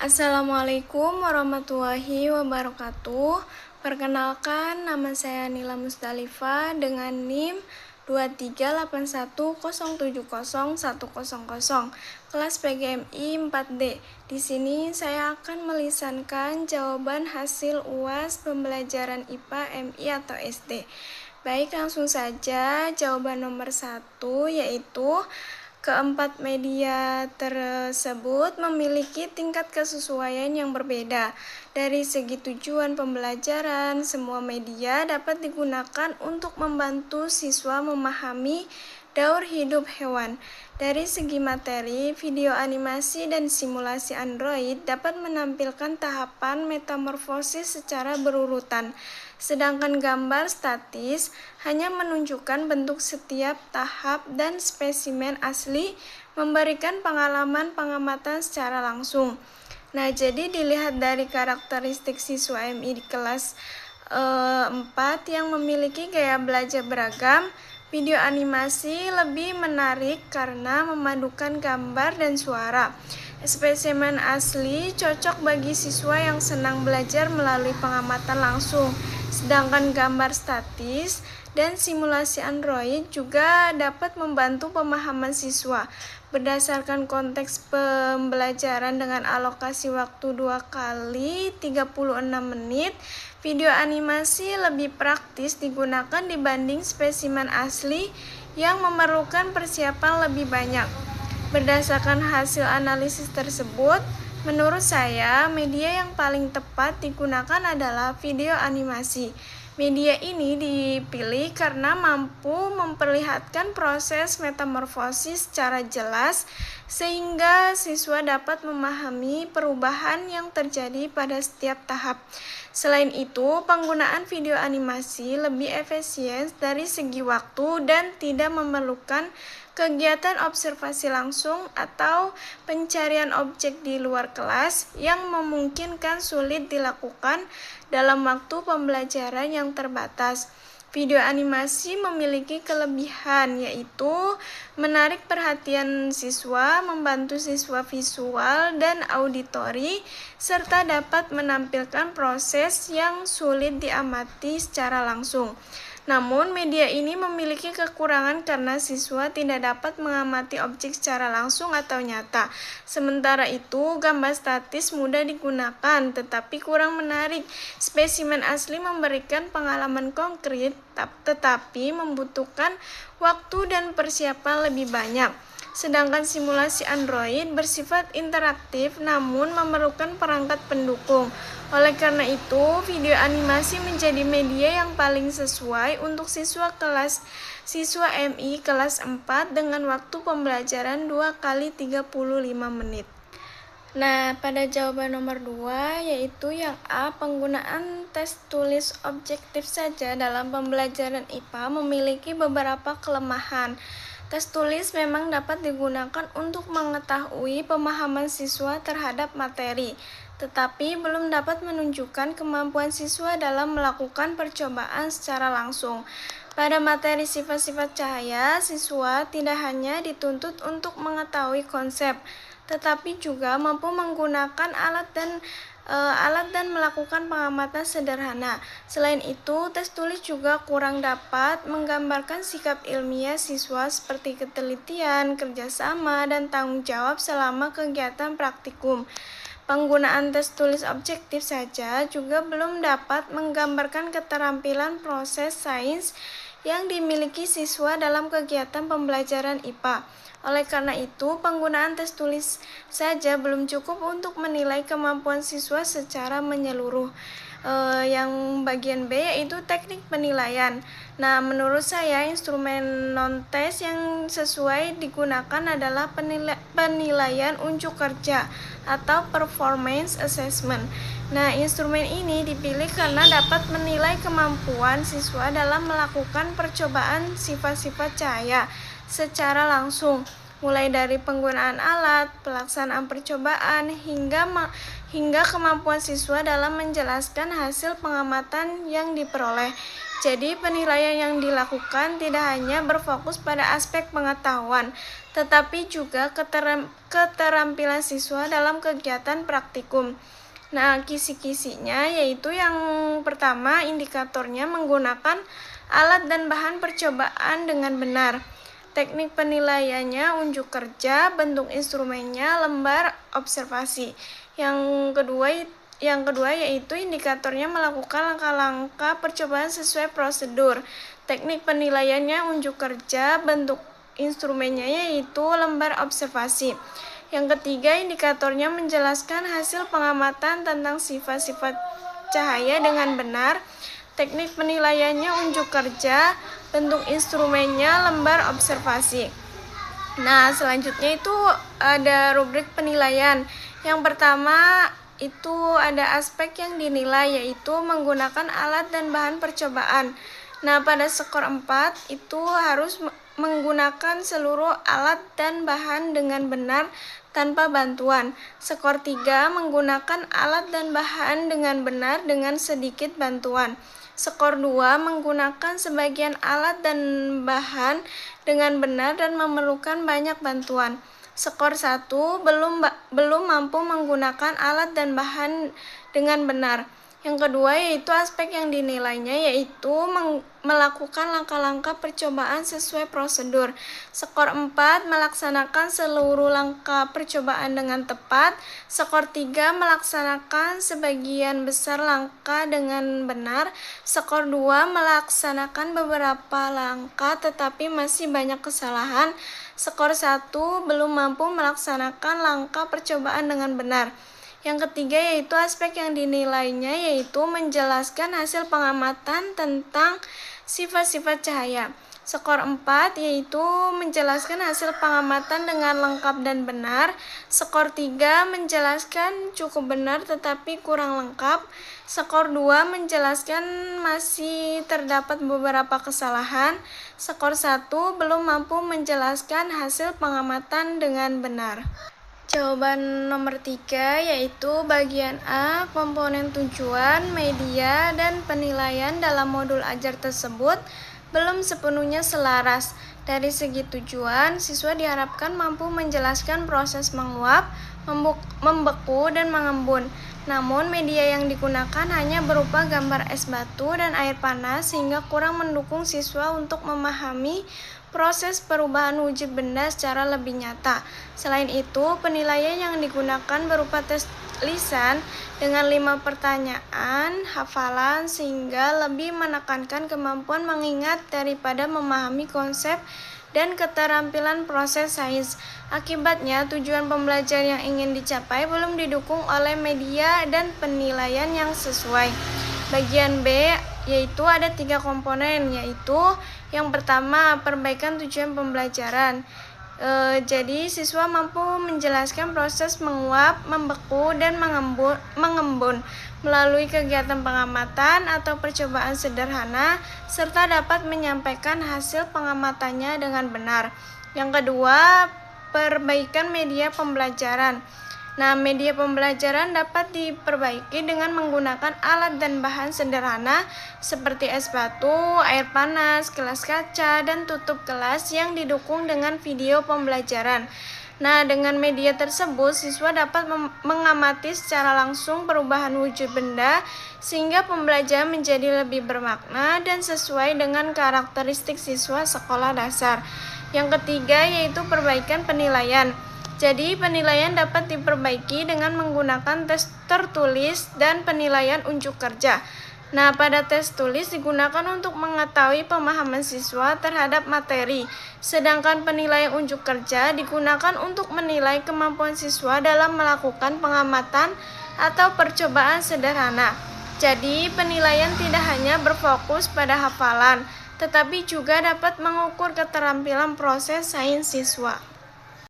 Assalamualaikum warahmatullahi wabarakatuh. Perkenalkan, nama saya Nila Musdalifah dengan NIM 2381070100, kelas PGMI 4D. Di sini saya akan melisankan jawaban hasil UAS pembelajaran IPA, MI atau SD. Baik, langsung saja jawaban nomor 1 yaitu keempat media tersebut memiliki tingkat kesesuaian yang berbeda. Dari segi tujuan pembelajaran, semua media dapat digunakan untuk membantu siswa memahami daur hidup hewan. Dari segi materi, video animasi dan simulasi Android dapat menampilkan tahapan metamorfosis secara berurutan. Sedangkan gambar statis hanya menunjukkan bentuk setiap tahap dan spesimen asli, memberikan pengalaman pengamatan secara langsung. Nah, jadi dilihat dari karakteristik siswa MI di kelas 4 yang memiliki gaya belajar beragam, video animasi lebih menarik karena memadukan gambar dan suara. Spesimen asli cocok bagi siswa yang senang belajar melalui pengamatan langsung. Sedangkan gambar statis dan simulasi Android juga dapat membantu pemahaman siswa. Berdasarkan konteks pembelajaran dengan alokasi waktu 2 kali 36 menit, video animasi lebih praktis digunakan dibanding spesimen asli yang memerlukan persiapan lebih banyak. Berdasarkan hasil analisis tersebut, menurut saya, media yang paling tepat digunakan adalah video animasi. Media ini dipilih karena mampu memperlihatkan proses metamorfosis secara jelas, sehingga siswa dapat memahami perubahan yang terjadi pada setiap tahap. Selain itu, penggunaan video animasi lebih efisien dari segi waktu dan tidak memerlukan kegiatan observasi langsung atau pencarian objek di luar kelas yang memungkinkan sulit dilakukan dalam waktu pembelajaran yang terbatas. Video animasi memiliki kelebihan yaitu menarik perhatian siswa, membantu siswa visual dan auditori, serta dapat menampilkan proses yang sulit diamati secara langsung. Namun, media ini memiliki kekurangan karena siswa tidak dapat mengamati objek secara langsung atau nyata. Sementara itu, gambar statis mudah digunakan, tetapi kurang menarik. Spesimen asli memberikan pengalaman konkret, tetapi membutuhkan waktu dan persiapan lebih banyak. Sedangkan simulasi Android bersifat interaktif namun memerlukan perangkat pendukung. Oleh karena itu, video animasi menjadi media yang paling sesuai untuk siswa MI kelas 4 dengan waktu pembelajaran 2 kali 35 menit. Nah, pada jawaban nomor 2 yaitu yang A, penggunaan tes tulis objektif saja dalam pembelajaran IPA memiliki beberapa kelemahan. Tes tulis memang dapat digunakan untuk mengetahui pemahaman siswa terhadap materi, tetapi belum dapat menunjukkan kemampuan siswa dalam melakukan percobaan secara langsung. Pada materi sifat-sifat cahaya, siswa tidak hanya dituntut untuk mengetahui konsep, tetapi juga mampu menggunakan alat dan melakukan pengamatan sederhana. Selain itu, tes tulis juga kurang dapat menggambarkan sikap ilmiah siswa seperti ketelitian, kerjasama, dan tanggung jawab selama kegiatan praktikum. Penggunaan tes tulis objektif saja juga belum dapat menggambarkan keterampilan proses sains yang dimiliki siswa dalam kegiatan pembelajaran IPA. Oleh karena itu, penggunaan tes tulis saja belum cukup untuk menilai kemampuan siswa secara menyeluruh. Yang bagian B yaitu teknik penilaian. Nah, menurut saya instrumen non-tes yang sesuai digunakan adalah penilaian unjuk kerja atau performance assessment. Nah, instrumen ini dipilih karena dapat menilai kemampuan siswa dalam melakukan percobaan sifat-sifat cahaya secara langsung. mulai dari penggunaan alat, pelaksanaan percobaan, hingga kemampuan siswa dalam menjelaskan hasil pengamatan yang diperoleh. Jadi, penilaian yang dilakukan tidak hanya berfokus pada aspek pengetahuan, tetapi juga keterampilan siswa dalam kegiatan praktikum. Nah, kisi-kisinya yaitu yang pertama, indikatornya menggunakan alat dan bahan percobaan dengan benar. Teknik penilaiannya unjuk kerja, bentuk instrumennya lembar observasi. Yang kedua yaitu indikatornya melakukan langkah-langkah percobaan sesuai prosedur. Teknik penilaiannya unjuk kerja, bentuk instrumennya yaitu lembar observasi. Yang ketiga, indikatornya menjelaskan hasil pengamatan tentang sifat-sifat cahaya dengan benar. Teknik penilaiannya unjuk kerja, bentuk instrumennya lembar observasi. Nah, selanjutnya itu ada rubrik penilaian. Yang pertama itu ada aspek yang dinilai, yaitu menggunakan alat dan bahan percobaan. Nah, pada skor 4 itu harus menggunakan seluruh alat dan bahan dengan benar tanpa bantuan. Skor 3 menggunakan alat dan bahan dengan benar dengan sedikit bantuan. Skor 2 menggunakan sebagian alat dan bahan dengan benar dan memerlukan banyak bantuan. Skor 1 belum mampu menggunakan alat dan bahan dengan benar. Yang kedua yaitu aspek yang dinilainya yaitu melakukan langkah-langkah percobaan sesuai prosedur. Skor 4 melaksanakan seluruh langkah percobaan dengan tepat. Skor 3 melaksanakan sebagian besar langkah dengan benar. Skor 2 melaksanakan beberapa langkah tetapi masih banyak kesalahan. Skor 1 belum mampu melaksanakan langkah percobaan dengan benar. Yang ketiga yaitu aspek yang dinilainya yaitu menjelaskan hasil pengamatan tentang sifat-sifat cahaya. Skor 4 yaitu menjelaskan hasil pengamatan dengan lengkap dan benar. Skor 3 menjelaskan cukup benar tetapi kurang lengkap. Skor 2 menjelaskan masih terdapat beberapa kesalahan. Skor 1 belum mampu menjelaskan hasil pengamatan dengan benar. Jawaban nomor 3 yaitu bagian A, komponen tujuan, media, dan penilaian dalam modul ajar tersebut belum sepenuhnya selaras. Dari segi tujuan, siswa diharapkan mampu menjelaskan proses menguap, membeku, dan mengembun. Namun, media yang digunakan hanya berupa gambar es batu dan air panas sehingga kurang mendukung siswa untuk memahami proses perubahan wujud benda secara lebih nyata. Selain itu, penilaian yang digunakan berupa tes lisan dengan 5 pertanyaan hafalan sehingga lebih menekankan kemampuan mengingat daripada memahami konsep dan keterampilan proses sains. Akibatnya, tujuan pembelajaran yang ingin dicapai belum didukung oleh media dan penilaian yang sesuai. Bagian B yaitu ada 3 komponen, yaitu yang pertama perbaikan tujuan pembelajaran. Jadi siswa mampu menjelaskan proses menguap, membeku, dan mengembun melalui kegiatan pengamatan atau percobaan sederhana serta dapat menyampaikan hasil pengamatannya dengan benar. Yang kedua, perbaikan media pembelajaran. Nah, media pembelajaran dapat diperbaiki dengan menggunakan alat dan bahan sederhana seperti es batu, air panas, gelas kaca, dan tutup gelas yang didukung dengan video pembelajaran. Nah, dengan media tersebut, siswa dapat mengamati secara langsung perubahan wujud benda sehingga pembelajaran menjadi lebih bermakna dan sesuai dengan karakteristik siswa sekolah dasar. Yang ketiga yaitu perbaikan penilaian. Jadi, penilaian dapat diperbaiki dengan menggunakan tes tertulis dan penilaian unjuk kerja. Nah, pada tes tulis digunakan untuk mengetahui pemahaman siswa terhadap materi, sedangkan penilaian unjuk kerja digunakan untuk menilai kemampuan siswa dalam melakukan pengamatan atau percobaan sederhana. Jadi, penilaian tidak hanya berfokus pada hafalan, tetapi juga dapat mengukur keterampilan proses sains siswa.